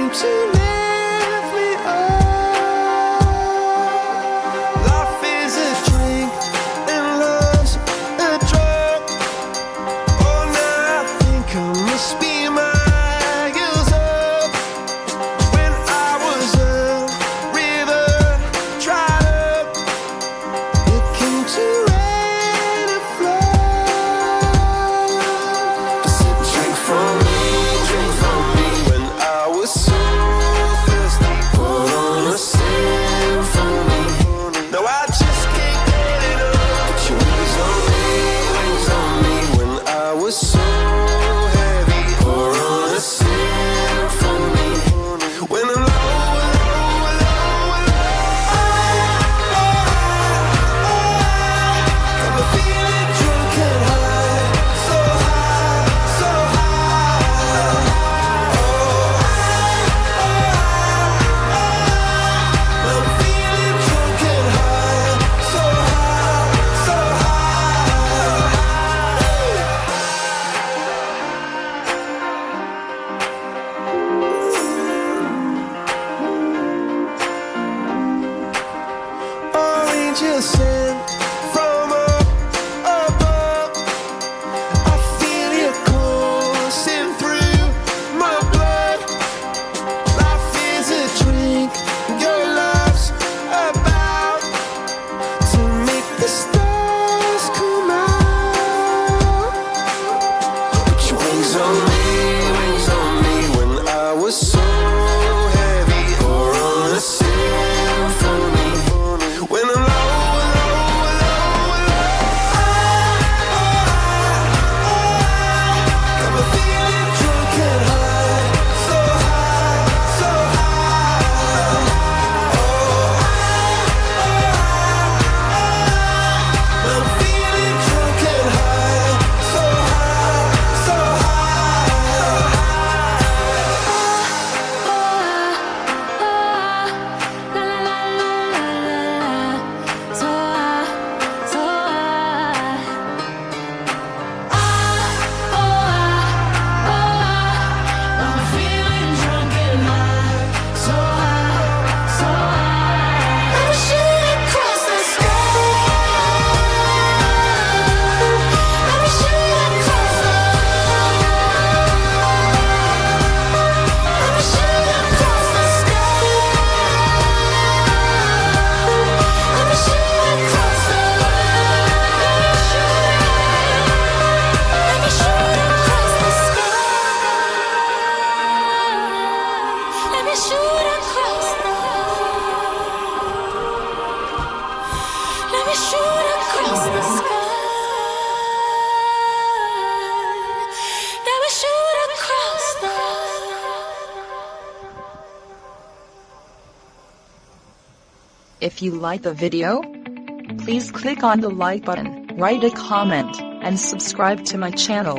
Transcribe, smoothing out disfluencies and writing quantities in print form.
came to lift me up. Life is a drink and love's a drug. Oh, now I think I must be miles up. When I was a river dried up, it came to rain and flood. I said, drink from me, when I was so thirsty. Pour on a symphony. No, I just can't get enough. Put your wings on me, when I was so heavy. Pour on a symphony. When I'm low, got me feeling drunk and high, so high, so high. I'm feeling drunk and high, so high, so high. Angels sent from up above. I feel you coursing through my blood. Life is a drink, your love's about to make the stars come out. Put your wings on me, when I was so heavy. Pour on a symphony. When I'm got me feeling drunk and high, so high, so high. I'm feeling drunk and high, so high, so I'm feeling drunk and high, so high, so high. I'm shooting across the sky. I'm shooting across the I'm shooting across the sky. I'm shooting across the Let me shoot across the sky. Let me shoot across the Let me shoot across the sky. Let me shoot across the If you like the video, please click on the like button, write a comment, and subscribe to my channel.